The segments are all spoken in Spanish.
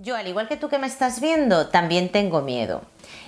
Yo, al igual que tú que me estás viendo, también tengo miedo.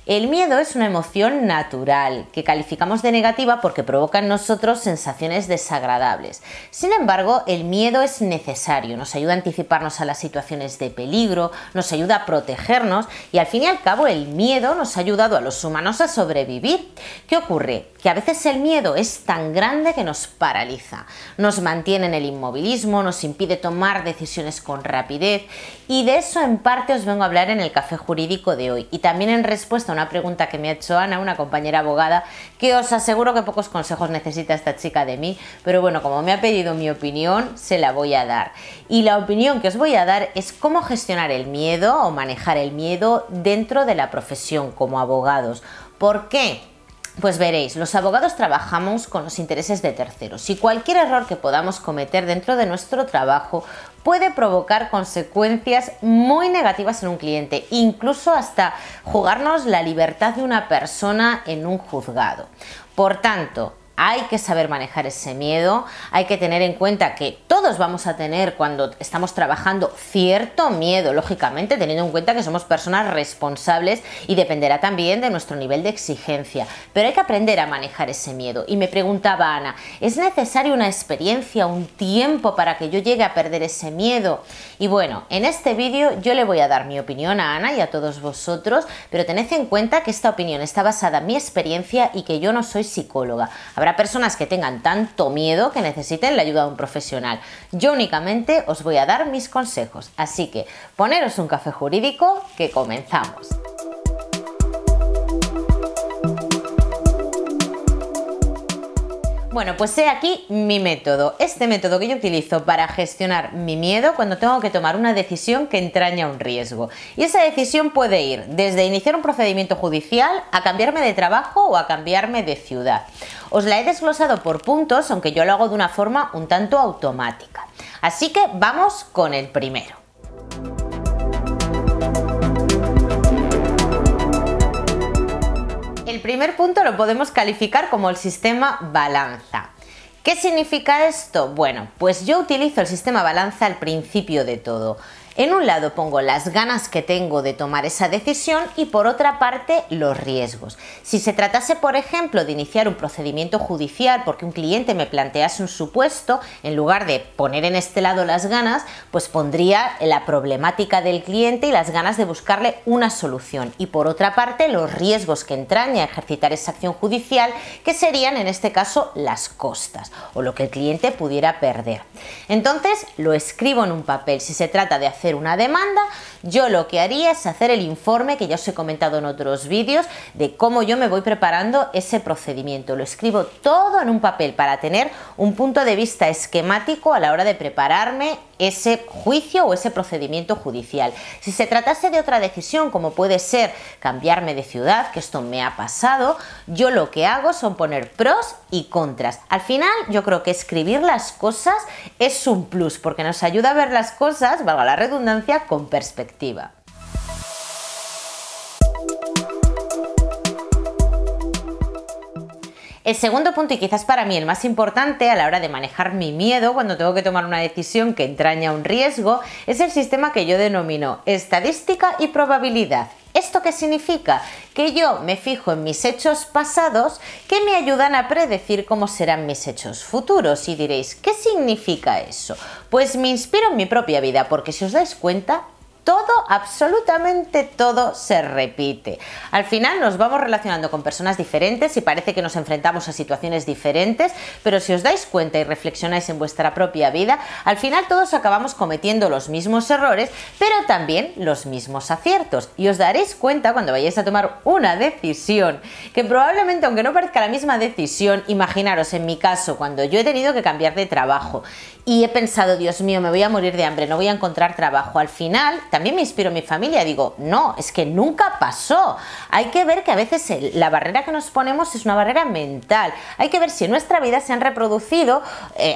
El miedo es una emoción natural que calificamos de negativa porque provoca en nosotros sensaciones desagradables. Sin embargo, el miedo es necesario, nos ayuda a anticiparnos a las situaciones de peligro, nos ayuda a protegernos y al fin y al cabo el miedo nos ha ayudado a los humanos a sobrevivir. ¿Qué ocurre? Que a veces el miedo es tan grande que nos paraliza, nos mantiene en el inmovilismo, nos impide tomar decisiones con rapidez y de eso en parte os vengo a hablar en el Café Jurídico de hoy y también en respuesta a una pregunta que me ha hecho Ana, una compañera abogada, que os aseguro que pocos consejos necesita esta chica de mí, pero bueno, como me ha pedido mi opinión, se la voy a dar. Y la opinión que os voy a dar es cómo gestionar el miedo o manejar el miedo dentro de la profesión como abogados. ¿Por qué? Pues veréis, los abogados trabajamos con los intereses de terceros y cualquier error que podamos cometer dentro de nuestro trabajo puede provocar consecuencias muy negativas en un cliente, incluso hasta jugarnos la libertad de una persona en un juzgado. Por tanto, hay que saber manejar ese miedo, hay que tener en cuenta que todos vamos a tener cuando estamos trabajando cierto miedo, lógicamente teniendo en cuenta que somos personas responsables y dependerá también de nuestro nivel de exigencia, pero hay que aprender a manejar ese miedo. Y me preguntaba Ana, ¿es necesaria una experiencia, un tiempo para que yo llegue a perder ese miedo? Y bueno, en este vídeo yo le voy a dar mi opinión a Ana y a todos vosotros, pero tened en cuenta que esta opinión está basada en mi experiencia y que yo no soy psicóloga. Habrá personas que tengan tanto miedo que necesiten la ayuda de un profesional. Yo únicamente os voy a dar mis consejos, así que poneros un café jurídico que comenzamos. Bueno, pues he aquí mi método, este método que yo utilizo para gestionar mi miedo cuando tengo que tomar una decisión que entraña un riesgo. Y esa decisión puede ir desde iniciar un procedimiento judicial a cambiarme de trabajo o a cambiarme de ciudad. Os la he desglosado por puntos, aunque yo lo hago de una forma un tanto automática. Así que vamos con el primero. El primer punto lo podemos calificar como el sistema balanza. ¿Qué significa esto? Bueno, pues yo utilizo el sistema balanza al principio de todo. En un lado pongo las ganas que tengo de tomar esa decisión y por otra parte los riesgos. Si se tratase, por ejemplo, de iniciar un procedimiento judicial porque un cliente me plantease un supuesto, en lugar de poner en este lado las ganas, pues pondría la problemática del cliente y las ganas de buscarle una solución. Y por otra parte los riesgos que entraña ejercitar esa acción judicial, que serían en este caso las costas o lo que el cliente pudiera perder. Entonces lo escribo en un papel. Si se trata de hacer una demanda, yo lo que haría es hacer el informe que ya os he comentado en otros vídeos de cómo yo me voy preparando ese procedimiento. Lo escribo todo en un papel para tener un punto de vista esquemático a la hora de prepararme ese juicio o ese procedimiento judicial. Si se tratase de otra decisión, como puede ser cambiarme de ciudad, que esto me ha pasado, yo lo que hago son poner pros y contras. Al final yo creo que escribir las cosas es un plus porque nos ayuda a ver las cosas, valga la redundancia, con perspectiva. El segundo punto, y quizás para mí el más importante a la hora de manejar mi miedo cuando tengo que tomar una decisión que entraña un riesgo, es el sistema que yo denomino estadística y probabilidad. ¿Esto qué significa? Que yo me fijo en mis hechos pasados que me ayudan a predecir cómo serán mis hechos futuros. Y diréis, ¿qué significa eso? Pues me inspiro en mi propia vida, porque si os dais cuenta, todo, absolutamente todo se repite. Al final nos vamos relacionando con personas diferentes y parece que nos enfrentamos a situaciones diferentes, pero si os dais cuenta y reflexionáis en vuestra propia vida, al final todos acabamos cometiendo los mismos errores, pero también los mismos aciertos. Y os daréis cuenta cuando vayáis a tomar una decisión, que probablemente, aunque no parezca la misma decisión, imaginaros en mi caso, cuando yo he tenido que cambiar de trabajo y he pensado, Dios mío, me voy a morir de hambre, no voy a encontrar trabajo. Al final también me inspiro en mi familia, digo, no, es que nunca pasó. Hay que ver que a veces la barrera que nos ponemos es una barrera mental. Hay que ver si en nuestra vida se han reproducido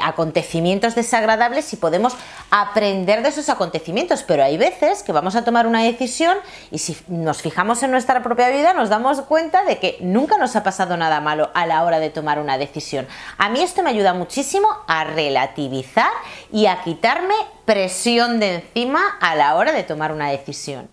acontecimientos desagradables y podemos aprender de esos acontecimientos, pero hay veces que vamos a tomar una decisión y si nos fijamos en nuestra propia vida nos damos cuenta de que nunca nos ha pasado nada malo a la hora de tomar una decisión. A mí esto me ayuda muchísimo a relativizar y a quitarme presión de encima a la hora de tomar una decisión.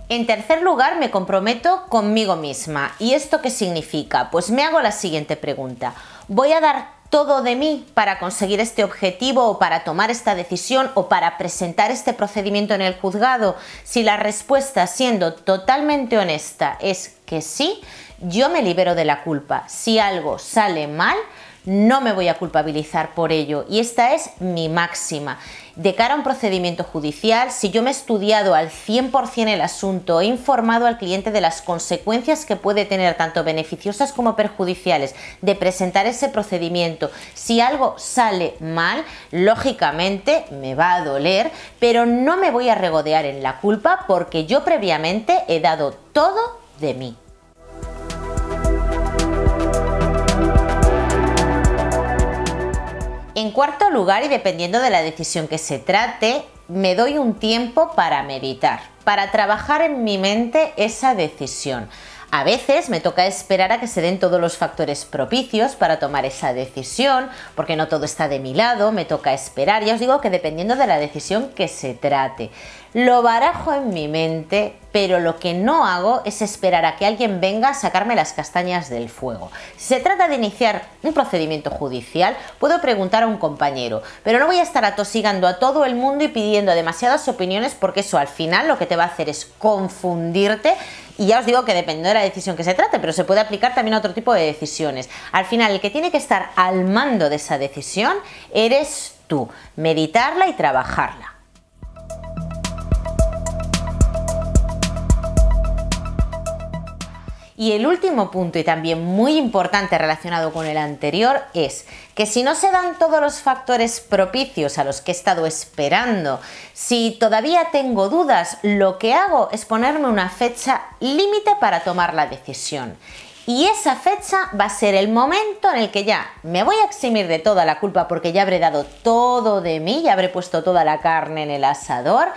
En tercer lugar, me comprometo conmigo misma. ¿Y esto qué significa? Pues me hago la siguiente pregunta. ¿Voy a dar todo de mí para conseguir este objetivo o para tomar esta decisión o para presentar este procedimiento en el juzgado? Si la respuesta, siendo totalmente honesta, es que sí, yo me libero de la culpa. Si algo sale mal, no me voy a culpabilizar por ello, y esta es mi máxima. De cara a un procedimiento judicial, si yo me he estudiado al 100% el asunto, he informado al cliente de las consecuencias que puede tener, tanto beneficiosas como perjudiciales, de presentar ese procedimiento, si algo sale mal, lógicamente me va a doler, pero no me voy a regodear en la culpa porque yo previamente he dado todo de mí. En cuarto lugar, y dependiendo de la decisión que se trate, me doy un tiempo para meditar, para trabajar en mi mente esa decisión. A veces me toca esperar a que se den todos los factores propicios para tomar esa decisión, porque no todo está de mi lado, me toca esperar. Ya os digo que dependiendo de la decisión que se trate. Lo barajo en mi mente, pero lo que no hago es esperar a que alguien venga a sacarme las castañas del fuego. Si se trata de iniciar un procedimiento judicial, puedo preguntar a un compañero, pero no voy a estar atosigando a todo el mundo y pidiendo demasiadas opiniones, porque eso al final lo que te va a hacer es confundirte. Y ya os digo que depende de la decisión que se trate, pero se puede aplicar también a otro tipo de decisiones. Al final, el que tiene que estar al mando de esa decisión eres tú. Meditarla y trabajarla. Y el último punto, y también muy importante relacionado con el anterior, es que si no se dan todos los factores propicios a los que he estado esperando, si todavía tengo dudas, lo que hago es ponerme una fecha límite para tomar la decisión. Y esa fecha va a ser el momento en el que ya me voy a eximir de toda la culpa, porque ya habré dado todo de mí, ya habré puesto toda la carne en el asador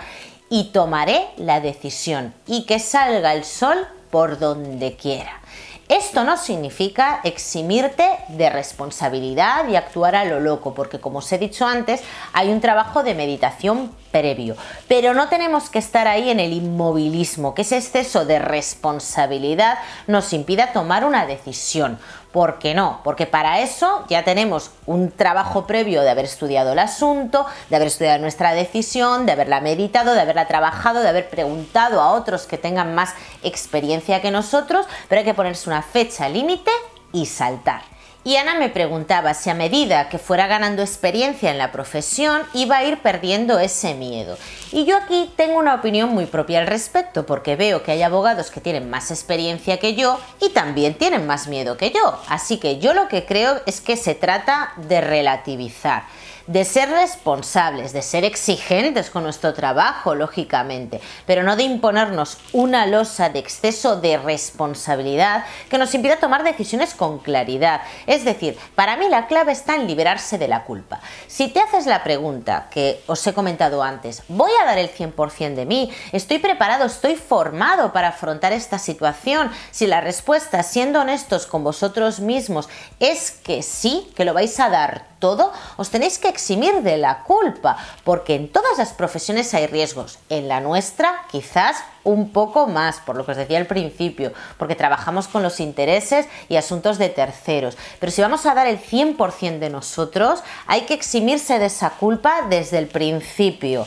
y tomaré la decisión. Y que salga el sol por donde quiera. Esto no significa eximirte de responsabilidad y actuar a lo loco, porque como os he dicho antes, hay un trabajo de meditación previo, pero no tenemos que estar ahí en el inmovilismo, que ese exceso de responsabilidad nos impida tomar una decisión. ¿Por qué no? Porque para eso ya tenemos un trabajo previo de haber estudiado el asunto, de haber estudiado nuestra decisión, de haberla meditado, de haberla trabajado, de haber preguntado a otros que tengan más experiencia que nosotros, pero hay que ponerse una fecha límite y saltar. Y Ana me preguntaba si a medida que fuera ganando experiencia en la profesión iba a ir perdiendo ese miedo. Y yo aquí tengo una opinión muy propia al respecto, porque veo que hay abogados que tienen más experiencia que yo y también tienen más miedo que yo. Así que yo lo que creo es que se trata de relativizar, de ser responsables, de ser exigentes con nuestro trabajo, lógicamente, pero no de imponernos una losa de exceso de responsabilidad que nos impida tomar decisiones con claridad. Es decir, para mí la clave está en liberarse de la culpa. Si te haces la pregunta que os he comentado antes, ¿voy a dar el 100% de mí? ¿Estoy preparado? ¿Estoy formado para afrontar esta situación? Si la respuesta, siendo honestos con vosotros mismos, es que sí, que lo vais a dar todo, os tenéis que eximir de la culpa, porque en todas las profesiones hay riesgos. En la nuestra, quizás un poco más, por lo que os decía al principio, porque trabajamos con los intereses y asuntos de terceros. Pero si vamos a dar el 100% de nosotros, hay que eximirse de esa culpa desde el principio.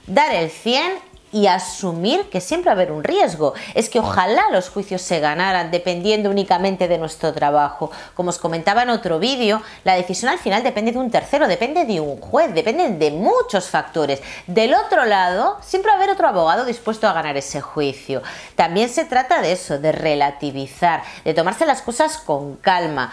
Dar el 100% y asumir que siempre va a haber un riesgo. Es que ojalá los juicios se ganaran dependiendo únicamente de nuestro trabajo. Como os comentaba en otro vídeo, la decisión al final depende de un tercero, depende de un juez, depende de muchos factores. Del otro lado, siempre va a haber otro abogado dispuesto a ganar ese juicio. También se trata de eso, de relativizar, de tomarse las cosas con calma.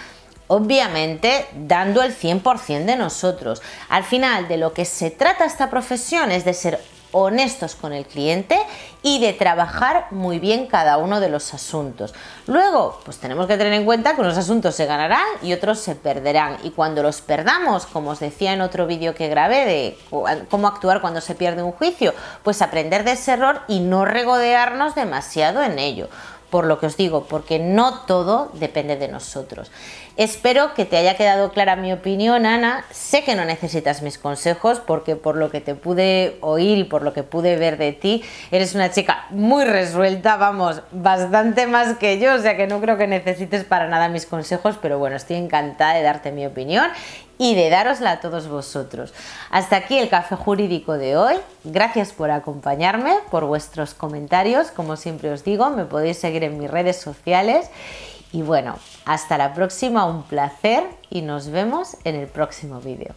Obviamente dando el 100% de nosotros. Al final, de lo que se trata esta profesión es de ser honestos con el cliente y de trabajar muy bien cada uno de los asuntos. Luego, pues tenemos que tener en cuenta que unos asuntos se ganarán y otros se perderán, y cuando los perdamos, como os decía en otro vídeo que grabé de cómo actuar cuando se pierde un juicio, pues aprender de ese error y no regodearnos demasiado en ello. por lo que os digo, porque no todo depende de nosotros. Espero que te haya quedado clara mi opinión, Ana. Sé que no necesitas mis consejos porque por lo que te pude oír y por lo que pude ver de ti, eres una chica muy resuelta, vamos, bastante más que yo, o sea que no creo que necesites para nada mis consejos, pero bueno, estoy encantada de darte mi opinión y de dárosla a todos vosotros. Hasta aquí el café jurídico de hoy. Gracias por acompañarme, por vuestros comentarios. Como siempre os digo, me podéis seguir en mis redes sociales. Y bueno, hasta la próxima, un placer y nos vemos en el próximo vídeo.